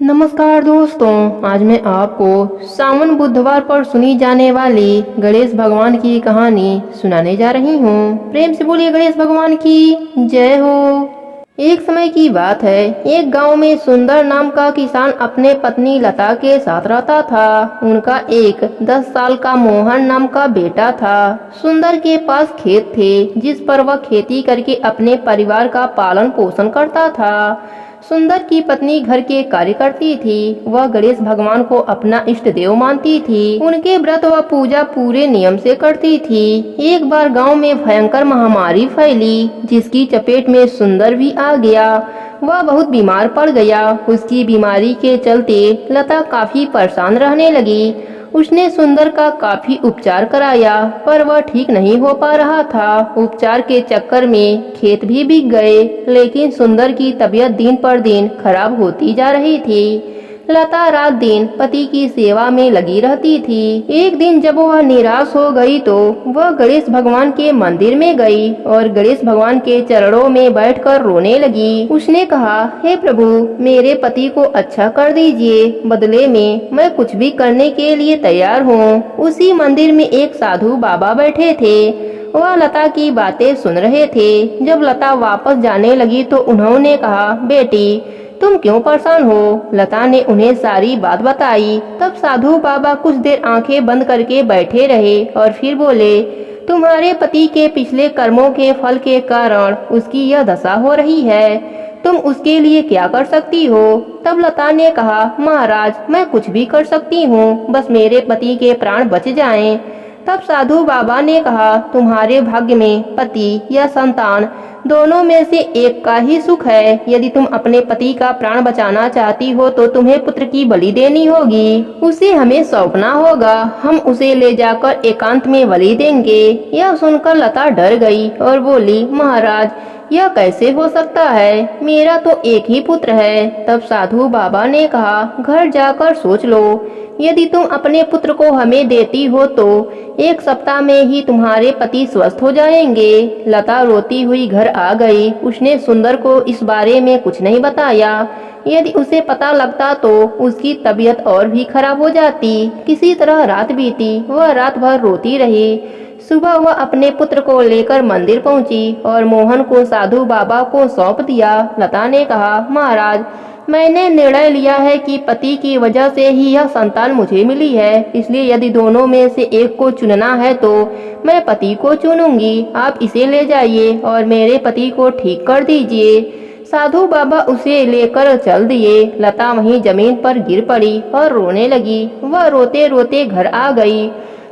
नमस्कार दोस्तों, आज मैं आपको सावन बुधवार पर सुनी जाने वाली गणेश भगवान की कहानी सुनाने जा रही हूँ। प्रेम से बोलिए गणेश भगवान की जय हो। एक समय की बात है, एक गांव में सुंदर नाम का किसान अपने पत्नी लता के साथ रहता था। उनका एक 10 साल का मोहन नाम का बेटा था। सुंदर के पास खेत थे जिस पर वह खेती करके अपने परिवार का पालन पोषण करता था। सुंदर की पत्नी घर के कार्य करती थी। वह गणेश भगवान को अपना इष्ट देव मानती थी। उनके व्रत व पूजा पूरे नियम से करती थी। एक बार गांव में भयंकर महामारी फैली जिसकी चपेट में सुंदर भी आ गया। वह बहुत बीमार पड़ गया। उसकी बीमारी के चलते लता काफी परेशान रहने लगी। उसने सुंदर का काफी उपचार कराया पर वह ठीक नहीं हो पा रहा था। उपचार के चक्कर में खेत भी बिक गए, लेकिन सुंदर की तबीयत दिन पर दिन खराब होती जा रही थी। लता रात दिन पति की सेवा में लगी रहती थी। एक दिन जब वह निराश हो गई तो वह गणेश भगवान के मंदिर में गई और गणेश भगवान के चरणों में बैठकर रोने लगी। उसने कहा, हे प्रभु, मेरे पति को अच्छा कर दीजिए, बदले में मैं कुछ भी करने के लिए तैयार हूँ। उसी मंदिर में एक साधु बाबा बैठे थे। वह लता की बातें सुन रहे थे। जब लता वापस जाने लगी तो उन्होंने कहा, बेटी, तुम क्यों परेशान हो? लता ने उन्हें सारी बात बताई। तब साधु बाबा कुछ देर आंखें बंद करके बैठे रहे और फिर बोले, तुम्हारे पति के पिछले कर्मों के फल के कारण उसकी यह दशा हो रही है। तुम उसके लिए क्या कर सकती हो? तब लता ने कहा, महाराज, मैं कुछ भी कर सकती हूँ, बस मेरे पति के प्राण बच जाएं। तब साधु बाबा ने कहा, तुम्हारे भाग्य में पति या संतान दोनों में से एक का ही सुख है। यदि तुम अपने पति का प्राण बचाना चाहती हो तो तुम्हें पुत्र की बलि देनी होगी। उसे हमें सौंपना होगा। हम उसे ले जाकर एकांत में बलि देंगे। यह सुनकर लता डर गई और बोली, महाराज, यह कैसे हो सकता है? मेरा तो एक ही पुत्र है। तब साधु बाबा ने कहा, घर जाकर सोच लो। यदि तुम अपने पुत्र को हमें देती हो तो 1 सप्ताह में ही तुम्हारे पति स्वस्थ हो जाएंगे। लता रोती हुई घर आ गई। उसने सुंदर को इस बारे में कुछ नहीं बताया। यदि उसे पता लगता तो उसकी तबीयत और भी खराब हो जाती। किसी तरह रात बीती। वह रात भर रोती रही। सुबह वह अपने पुत्र को लेकर मंदिर पहुंची और मोहन को साधु बाबा को सौंप दिया। लता ने कहा, महाराज, मैंने निर्णय लिया है कि पति की वजह से ही यह संतान मुझे मिली है, इसलिए यदि दोनों में से एक को चुनना है तो मैं पति को चुनूंगी। आप इसे ले जाइए और मेरे पति को ठीक कर दीजिए। साधु बाबा उसे लेकर चल दिए। लता वहीं जमीन पर गिर पड़ी और रोने लगी। वह रोते रोते घर आ गई।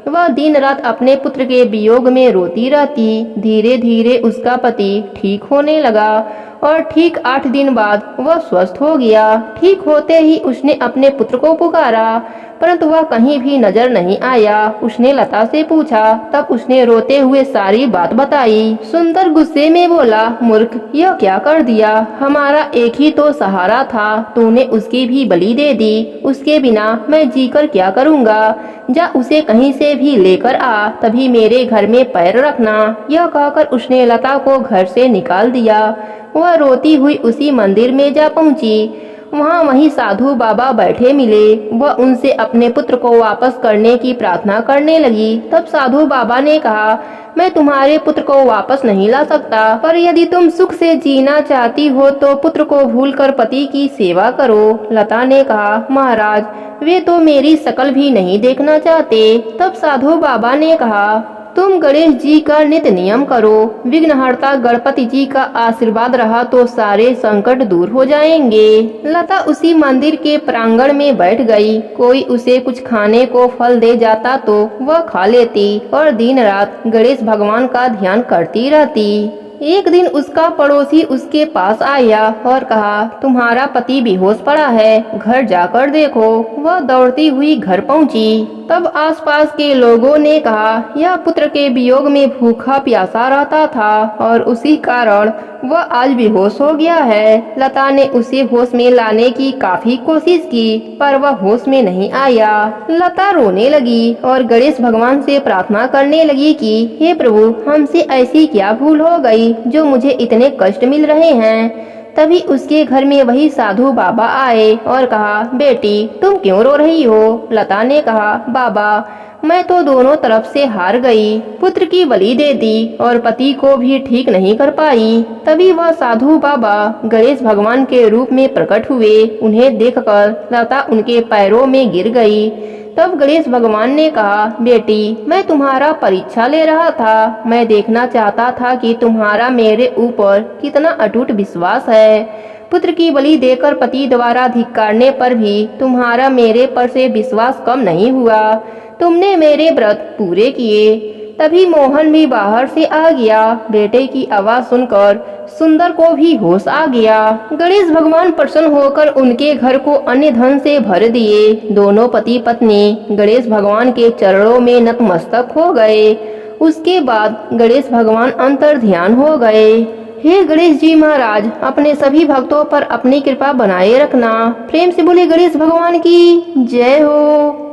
वह दिन रात अपने पुत्र के वियोग में रोती रहती। धीरे धीरे उसका पति ठीक होने लगा और ठीक 8 दिन बाद वह स्वस्थ हो गया। ठीक होते ही उसने अपने पुत्र को पुकारा, परंतु वह कहीं भी नजर नहीं आया। उसने लता से पूछा, तब उसने रोते हुए सारी बात बताई। सुंदर गुस्से में बोला, मूर्ख, यह क्या कर दिया? हमारा एक ही तो सहारा था, तूने उसकी भी बलि दे दी। उसके बिना मैं जीकर क्या करूँगा? जा उसे कहीं से भी लेकर आ, तभी मेरे घर में पैर रखना। यह कहकर उसने लता को घर से निकाल दिया। वह रोती हुई उसी मंदिर में जा पहुंची। वहाँ वही साधु बाबा बैठे मिले। वह उनसे अपने पुत्र को वापस करने की प्रार्थना करने लगी। तब साधु बाबा ने कहा, मैं तुम्हारे पुत्र को वापस नहीं ला सकता, पर यदि तुम सुख से जीना चाहती हो तो पुत्र को भूलकर पति की सेवा करो। लता ने कहा, महाराज, वे तो मेरी शकल भी नहीं देखना चाहते। तब साधु बाबा ने कहा, तुम गणेश जी का नित्य नियम करो। विघ्नहर्ता गणपति जी का आशीर्वाद रहा तो सारे संकट दूर हो जाएंगे। लता उसी मंदिर के प्रांगण में बैठ गई। कोई उसे कुछ खाने को फल दे जाता तो वह खा लेती और दिन रात गणेश भगवान का ध्यान करती रहती। एक दिन उसका पड़ोसी उसके पास आया और कहा, तुम्हारा पति बेहोश पड़ा है, घर जाकर देखो। वह दौड़ती हुई घर पहुंची। तब आसपास के लोगों ने कहा, यह पुत्र के वियोग में भूखा प्यासा रहता था और उसी कारण वह आज बेहोश हो गया है। लता ने उसे होश में लाने की काफी कोशिश की, पर वह होश में नहीं आया। लता रोने लगी और गणेश भगवान से प्रार्थना करने लगी कि हे प्रभु, हमसे ऐसी क्या भूल हो गई जो मुझे इतने कष्ट मिल रहे हैं। तभी उसके घर में वही साधु बाबा आए और कहा, बेटी तुम क्यों रो रही हो? लता ने कहा, बाबा मैं तो दोनों तरफ से हार गई, पुत्र की बलि दे दी और पति को भी ठीक नहीं कर पाई। तभी वह साधु बाबा गणेश भगवान के रूप में प्रकट हुए। उन्हें देखकर लता उनके पैरों में गिर गई। तब गणेश भगवान ने कहा, बेटी मैं तुम्हारा परीक्षा ले रहा था। मैं देखना चाहता था कि तुम्हारा मेरे ऊपर कितना अटूट विश्वास है। पुत्र की बलि देकर पति द्वारा धिक्कारने पर भी तुम्हारा मेरे पर से विश्वास कम नहीं हुआ। तुमने मेरे व्रत पूरे किए। तभी मोहन भी बाहर से आ गया। बेटे की आवाज सुनकर सुंदर को भी होश आ गया। गणेश भगवान प्रसन्न होकर उनके घर को अन्य धन से भर दिए। दोनों पति पत्नी गणेश भगवान के चरणों में नतमस्तक हो गए। उसके बाद गणेश भगवान अंतर ध्यान हो गए। हे गणेश जी महाराज, अपने सभी भक्तों पर अपनी कृपा बनाए रखना। प्रेम से बोले गणेश भगवान की जय हो।